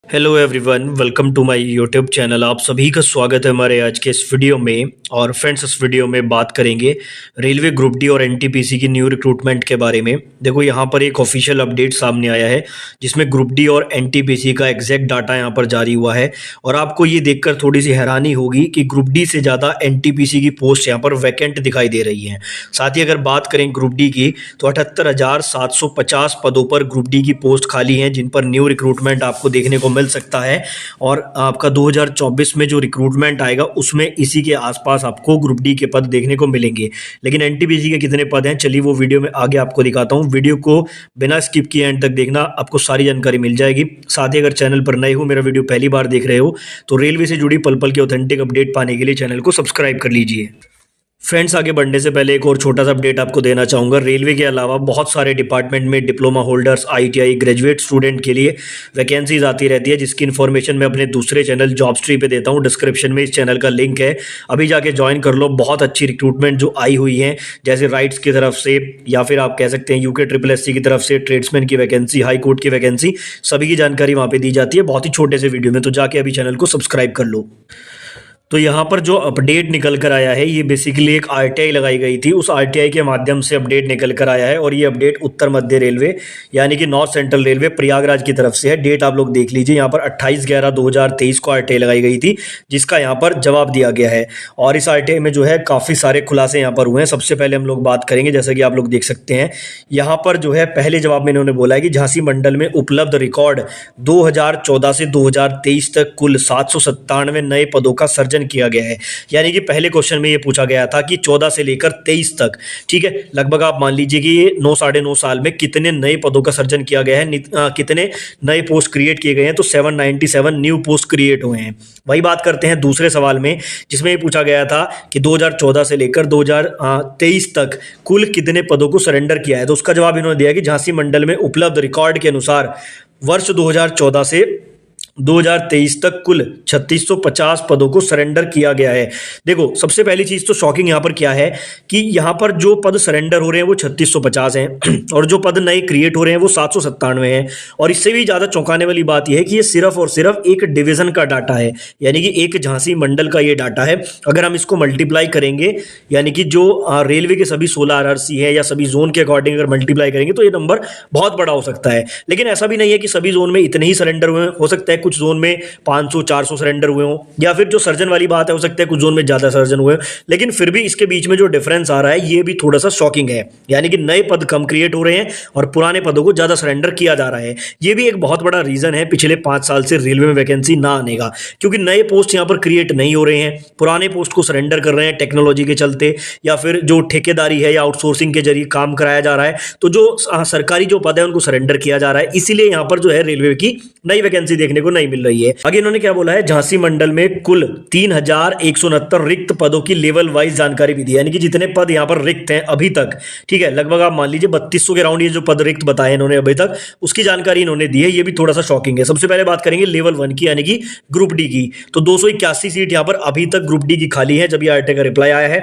Hello everyone, welcome to my YouTube channel. आप सभी का स्वागत है हमारे आज के इस वीडियो में। और फ्रेंड्स, इस वीडियो में बात करेंगे रेलवे ग्रुप डी और एनटीपीसी की न्यू रिक्रूटमेंट के बारे में। देखो, यहाँ पर एक ऑफिशियल अपडेट सामने आया है जिसमें ग्रुप डी और एनटीपीसी का एग्जैक्ट डाटा यहाँ पर जारी हुआ है। और आपको ये देखकर थोड़ी सी हैरानी होगी कि ग्रुप डी से ज़्यादा एनटीपीसी की पोस्ट यहाँ पर वैकेंट दिखाई दे रही हैं। साथ ही अगर बात करें ग्रुप डी की, तो 78,750 पदों पर ग्रुप डी की पोस्ट खाली हैं जिन पर न्यू रिक्रूटमेंट आपको देखने को मिल सकता है। और आपका 2024 में जो रिक्रूटमेंट आएगा उसमें इसी के आसपास आपको ग्रुप डी के पद देखने को मिलेंगे। लेकिन एनटीपीसी के कितने पद हैं, चलिए वो वीडियो में आगे आपको दिखाता हूं। वीडियो को बिना स्किप किए एंड तक देखना, आपको सारी जानकारी मिल जाएगी। साथ ही अगर चैनल पर नए हो, मेरा वीडियो पहली बार देख रहे हो, तो रेलवे से जुड़ी पल पल की ऑथेंटिक अपडेट पाने के लिए चैनल को सब्सक्राइब कर लीजिए। फ्रेंड्स, आगे बढ़ने से पहले एक और छोटा सा अपडेट आपको देना चाहूँगा। रेलवे के अलावा बहुत सारे डिपार्टमेंट में diploma holders, ITI graduate student के लिए वैकेंसीज आती रहती है, जिसकी इन्फॉर्मेशन मैं अपने दूसरे चैनल जॉब्सट्री पे देता हूँ। डिस्क्रिप्शन में इस चैनल का लिंक है, अभी जाके ज्वाइन कर लो। बहुत अच्छी रिक्रूटमेंट जो आई हुई है, जैसे राइट्स की तरफ से या फिर आप कह सकते हैं यूके SSC की तरफ से ट्रेड्समैन की वैकेंसी, हाई कोर्ट की वैकेंसी, सभी की जानकारी वहाँ पे दी जाती है बहुत ही छोटे से वीडियो में। तो जाके अभी चैनल को सब्सक्राइब कर लो। तो यहाँ पर जो अपडेट निकल कर आया है, ये बेसिकली एक आरटीआई लगाई गई थी, उस आरटीआई के माध्यम से अपडेट निकल कर आया है। और ये अपडेट उत्तर मध्य रेलवे यानी कि नॉर्थ सेंट्रल रेलवे प्रयागराज की तरफ से है। डेट आप लोग देख लीजिए, यहाँ पर 28/11/2023 को आरटीआई लगाई गई थी, जिसका यहाँ पर जवाब दिया गया है। और इस आरटीआई में जो है काफ़ी सारे खुलासे यहाँ पर हुए हैं। सबसे पहले हम लोग बात करेंगे, जैसा कि आप लोग देख सकते हैं यहाँ पर जो है पहले जवाब में इन्होंने बोला है कि झांसी मंडल में उपलब्ध रिकॉर्ड 2014 से 2023 तक कुल 797 नए पदों का सर्जन किया गया है। यानी कि पहले क्वेश्चन में ये पूछा गया था कि 14 से लेकर 23 तक, ठीक है, लगभग आप मान लीजिए कि ये 9 साढ़े 9 साल में कितने नए पदों का सर्जन किया गया है, कितने नए पोस्ट क्रिएट किए गए हैं। तो 797 न्यू पोस्ट क्रिएट हुए हैं। वही बात करते हैं दूसरे सवाल में, जिसमें ये पूछा गया था कि 2014 से लेकर 2023 तक कुल कितने पदों को सरेंडर किया है। तो उसका जवाब इन्होंने दिया कि झांसी मंडल में उपलब्ध रिकॉर्ड के अनुसार वर्ष 2014 से 2023 तक कुल 3650 पदों को सरेंडर किया गया है। देखो, सबसे पहली चीज तो शॉकिंग यहाँ पर क्या है कि यहाँ पर जो पद सरेंडर हो रहे हैं वो 3650 हैं और जो पद नए क्रिएट हो रहे हैं वो 797 हैं। और इससे भी ज्यादा चौंकाने वाली बात यह है कि ये सिर्फ और सिर्फ एक डिवीजन का डाटा है, यानी कि एक झांसी मंडल का ये डाटा है। अगर हम इसको मल्टीप्लाई करेंगे, यानी कि जो रेलवे के सभी 16 आरआरसी है या सभी जोन के अकॉर्डिंग अगर मल्टीप्लाई करेंगे, तो ये नंबर बहुत बड़ा हो सकता है। लेकिन ऐसा भी नहीं है कि सभी जोन में इतने ही सरेंडर हुए, हो सकता है कुछ जोन में 500-400 सरेंडर हुए हो, या फिर जो सर्जन वाली बात है, हो सकता है कुछ जोन में ज्यादा सर्जन हुए। लेकिन फिर भी इसके बीच में जो डिफरेंस आ रहा है ये भी थोड़ा सा शॉकिंग है, यानी कि नए पद कम क्रिएट हो रहे हैं और पुराने पदों को ज्यादा सरेंडर किया जा रहा है। ये भी एक बहुत बड़ा रीजन है पिछले 5 साल से रेलवे में वैकेंसी ना आने का, क्योंकि नए पोस्ट यहां पर क्रिएट नहीं हो रहे हैं, पुराने पोस्ट को सरेंडर कर रहे हैं टेक्नोलॉजी के चलते, या फिर जो ठेकेदारी है या आउटसोर्सिंग के जरिए काम कराया जा रहा है। तो जो सरकारी जो पद है उनको सरेंडर किया जा रहा है, इसीलिए यहां पर जो है रेलवे की नई वैकेंसी देखने को नहीं मिल रही है। आगे इन्होंने क्या बोला है, झांसी मंडल में कुल 3169 रिक्त पदों की लेवल वाइज जानकारी भी दी, यानी कि जितने पद यहां पर रिक्त हैं अभी तक, ठीक है, लगभग आप मान लीजिए 3200 के राउंड ये जो पद रिक्त बताए इन्होंने अभी तक, उसकी जानकारी इन्होंने दी है। ये भी थोड़ा सा शॉकिंग है। सबसे पहले बात करेंगे लेवल 1 की, यानी कि ग्रुप डी की। तो 281 सीट यहां पर अभी तक ग्रुप डी की खाली है जब ये आरटीआई का रिप्लाई आया है।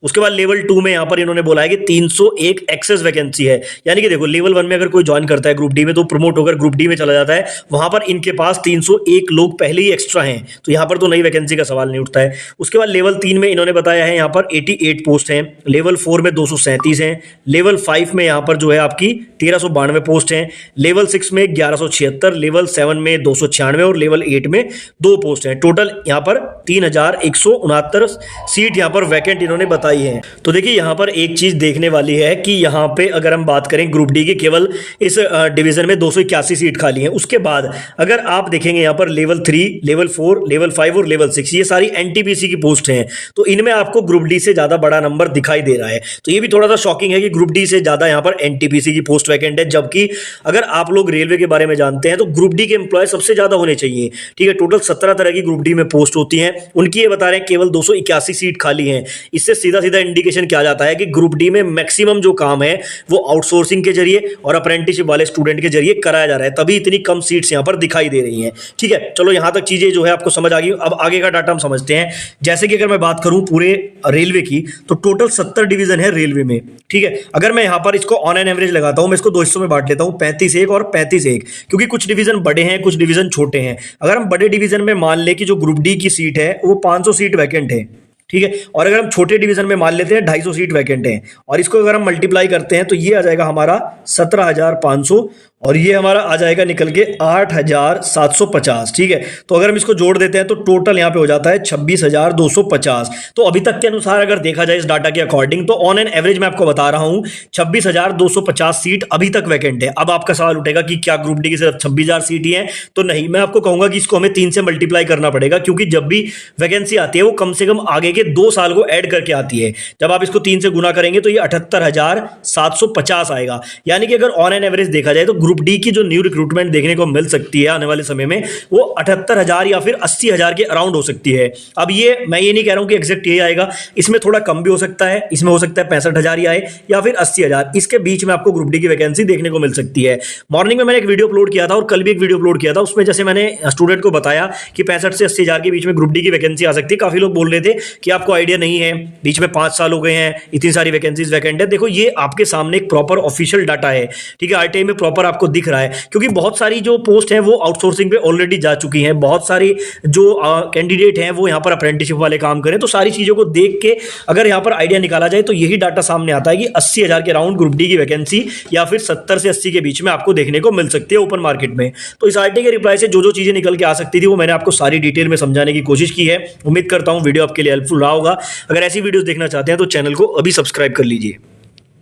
उसके बाद लेवल 2 में यहां पर इन्होंने बोला है कि 301 एक्सेस वैकेंसी है, यानी कि देखो लेवल 1 में अगर कोई ज्वाइन करता है ग्रुप डी में तो प्रमोट होकर ग्रुप डी में चला जाता है, वहां पर इनके पास 301 लोग पहले ही एक्स्ट्रा हैं, तो यहां पर तो नई वैकेंसी का सवाल नहीं उठता है। उसके बाद लेवल 3 में इन्होंने बताया है यहां पर 88 पोस्ट हैं, लेवल 4 में 237 हैं, लेवल 5 में यहां पर जो है आपकी 1392 पोस्ट हैं, लेवल 6 में 1176, लेवल 7 में 296 और लेवल 8 में 2 पोस्ट हैं। टोटल यहां पर 3169 सीट यहां पर वैकेंट इन्होंने बताई है। तो देखिए यहां पर एक चीज देखने वाली है कि यहां पे अगर हम बात करें ग्रुप डी की, केवल इस डिवीजन में 281 सीट खाली हैं। उसके बाद अगर आप देखेंगे यहां पर लेवल 3, लेवल 4, लेवल 5 और लेवल 6, ये सारी एनटीपीसी की पोस्ट हैं, तो इनमें आपको ग्रुप डी से ज्यादा बड़ा नंबर दिखाई दे रहा है। तो ये भी थोड़ा सा शॉकिंग है कि ग्रुप डी से ज्यादा यहां पर एनटीपीसी की पोस्ट वैकेंट है, जबकि अगर आप लोग रेलवे के बारे में जानते हैं तो ग्रुप डी के एम्प्लॉय सबसे ज्यादा होने चाहिए, ठीक है। टोटल 17 तरह की ग्रुप डी में पोस्ट होती हैं, उनकी ये बता रहे हैं केवल 281 सीट खाली हैं। इससे सीधा सीधा सीधा इंडिकेशन क्या जाता है कि ग्रुप डी में मैक्सिमम जो काम है वो आउटसोर्सिंग के जरिए और अप्रेंटिसशिप वाले स्टूडेंट के जरिए कराया जा रहा है, तभी इतनी कम सीट्स यहां पर दिखाई दे रही हैं। ठीक है, चलो यहां तक चीजें जो है आपको समझ आ गई। अब आगे का डाटा हम समझते हैं। जैसे कि अगर मैं बात करूं पूरे रेलवे की, तो टोटल 70 डिवीजन है रेलवे में। ठीक है, अगर मैं यहां पर इसको ऑन एन एवरेज लगाता हूं, मैं इसको 2 हिस्सों में बांट लेता हूं, 35-1 और 35-1, क्योंकि कुछ डिवीजन बड़े हैं, कुछ डिवीजन छोटे हैं। अगर हम बड़े डिवीजन में मान ले कि जो ग्रुप डी की सीट है वो 500 सीट वैकेंट है, ठीक है, और अगर हम छोटे डिवीजन में मान लेते हैं 250 सीट वैकेंट है, और इसको अगर हम मल्टीप्लाई करते हैं तो ये आ जाएगा हमारा 17,500, और ये हमारा आ जाएगा निकल के 8,750। ठीक है, तो अगर हम इसको जोड़ देते हैं तो टोटल यहाँ पे हो जाता है 26,250। तो अभी तक के अनुसार अगर देखा जाए इस डाटा के अकॉर्डिंग, तो ऑन एन एवरेज मैं आपको बता रहा हूँ 26,250 सीट अभी तक वैकेंट है। अब आपका सवाल उठेगा कि क्या ग्रुप डी की सिर्फ 26,000 सीट ही है? तो नहीं, मैं आपको कहूंगा कि इसको हमें 3 से मल्टीप्लाई करना पड़ेगा, क्योंकि जब भी वैकेंसी आती है वो कम से कम आगे के 2 साल को ऐड करके आती है। जब आप इसको 3 से गुना करेंगे तो ये 78,750 आएगा। यानी कि अगर ऑन एन एवरेज देखा जाए तो ग्रुप डी की जो न्यू रिक्रूटमेंट देखने को मिल सकती है आने वाले समय में, वो 78,000 या फिर 80,000 के अराउंड हो सकती है। अब ये मैं ये नहीं कह रहा हूं कि एग्जैक्ट ये आएगा, इसमें थोड़ा कम भी हो सकता है, इसमें हो सकता है 65,000 ही आए या फिर 80,000, इसके बीच में आपको ग्रुप डी की वैकेंसी देखने को मिल सकती है। मॉर्निंग में मैंने एक वीडियो अपलोड किया था और कल भी एक वीडियो अपलोड किया था, उसमें जैसे मैंने स्टूडेंट को बताया कि 65 से 80,000 के बीच में ग्रुप डी की वैकेंसी आ सकती है। काफी लोग बोल रहे थे कि आपको आइडिया नहीं है, बीच में 5 साल हो गए हैं, इतनी सारी वैकेंसीज वैकेंट है। देखो, ये आपके सामने एक प्रॉपर ऑफिशियल डाटा है। ठीक है, आरटीआई में प्रॉपर आपको दिख रहा है, क्योंकि बहुत सारी जो पोस्ट है वो आउटसोर्सिंग पे ऑलरेडी जा चुकी हैं। बहुत सारी जो कैंडिडेट हैं वो यहाँ पर अप्रेंटिसशिप वाले काम करें। तो सारी चीजों को देख के अगर यहाँ पर आइडिया निकाला जाए तो यही डाटा सामने आता है कि 80,000 के राउंड ग्रुप डी की वैकेंसी या फिर 70 से 80 के बीच में आपको देखने को मिल सकती है ओपन मार्केट में। तो इस आरटीआई के रिप्लाई से जो जो चीजें निकल के आ सकती थी वो मैंने आपको सारी डिटेल में समझाने की कोशिश की है। उम्मीद करता हूँ वीडियो आपके लिए हेल्पफुल रहा होगा। अगर ऐसी वीडियोस देखना चाहते हैं तो चैनल को अभी सब्सक्राइब कर लीजिए।